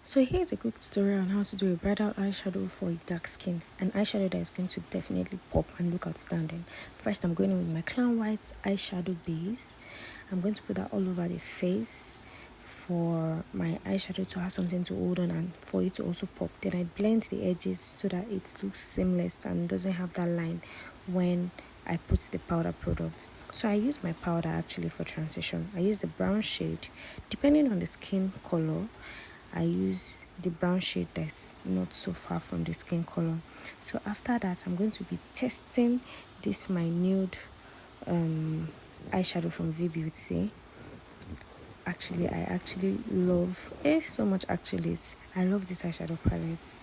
So here's a quick tutorial on how to do a bridal eyeshadow for a dark skin. An eyeshadow that is going to definitely pop and look outstanding. First, I'm going in with my Clown White eyeshadow base. I'm going to put that all over the face for my eyeshadow to have something to hold on and for it to also pop. Then I blend the edges so that it looks seamless and doesn't have that line when I put the powder product. So I use my powder actually for transition. I use the brown shade. Depending on the skin color, I use the brown shade that's not so far from the skin color. So after that, I'm going to be testing this my nude eyeshadow from V Beauty. Actually, I actually love so much. Actually, I love this eyeshadow palette.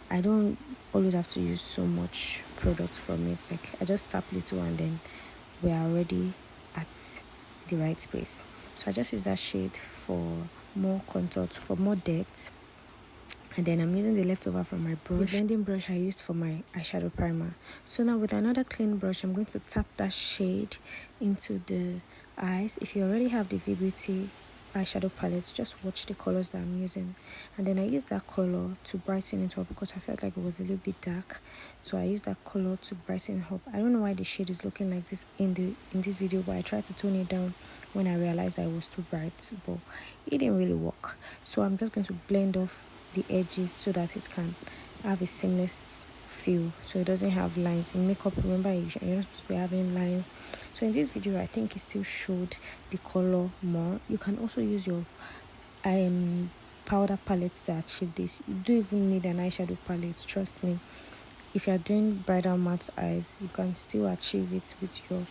I don't always have to use so much product from it. Like I just tap little and then we are already at the right place. So I just use that shade for more contour, for more depth. And then I'm using the leftover from my brush, the blending brush I used for my eyeshadow primer. So now with another clean brush, I'm going to tap that shade into the eyes. If you already have the V Beauty eyeshadow palette, just watch the colors that I'm using. And then I use that color to brighten it up because I felt like it was a little bit dark. So I use that color to brighten it up. I don't know why the shade is looking like this in this video, but I tried to tone it down when I realized that it was too bright, but it didn't really work. So I'm just going to blend off the edges so that it can have a seamless feel, so it doesn't have lines. In makeup, remember, you're not supposed to be having lines. So in this video, I think it still showed the color more. You can also use your powder palettes to achieve this. You don't even need an eyeshadow palette, trust me. If you're doing bridal matte eyes, you can still achieve it with your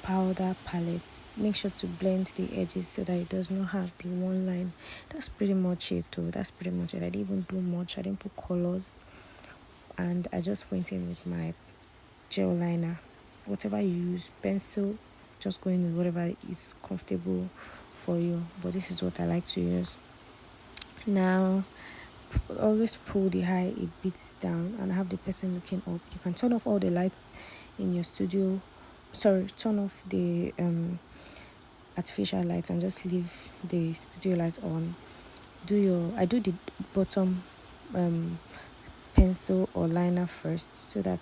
powder palette. Make sure to blend the edges so that it does not have the one line. That's pretty much it though. That's pretty much it. I didn't even do much. I didn't put colors, and I just went in with my gel liner. Whatever you use, pencil, just go in with whatever is comfortable for you, but this is what I like to use. Now always pull the eye a bit down and have the person looking up. You can turn off all the lights in your studio. Turn off the artificial lights and just leave the studio lights on. I do the bottom pencil or liner first, so that,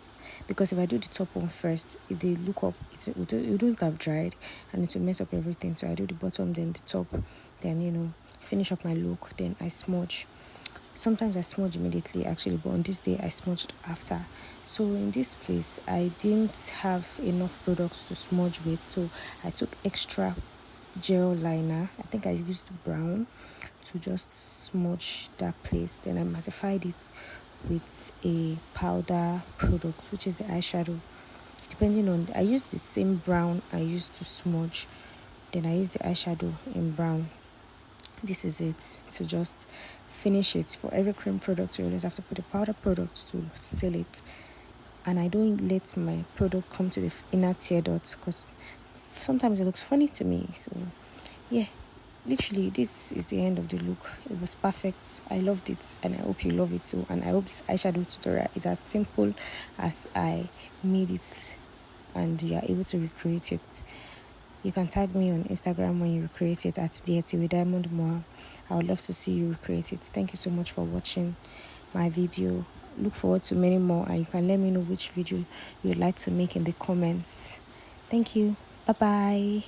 because if I do the top one first, if they look up, it wouldn't have dried and it will mess up everything. So I do the bottom, then the top, then finish up my look, then I smudge. Sometimes I smudge immediately actually, but on this day I smudged after. So in this place I didn't have enough products to smudge with, so I took extra gel liner. I think I used brown to just smudge that place. Then I mattified it with a powder product, which is the eyeshadow. Depending on, I used the same brown I used to smudge, then I used the eyeshadow in brown. This is it to just finish it. For every cream product, you always have to put a powder product to seal it. And I don't let my product come to the inner tear dots because sometimes it looks funny to me. So yeah, literally this is the end of the look. It was perfect. I loved it and I hope you love it too. And I hope this eyeshadow tutorial is as simple as I made it and you are able to recreate it. You can tag me on Instagram when you recreate it at Deity with Diamond Moa. I would love to see you recreate it. Thank you so much for watching my video. Look forward to many more, and you can let me know which video you'd like to make in the comments. Thank you. Bye bye.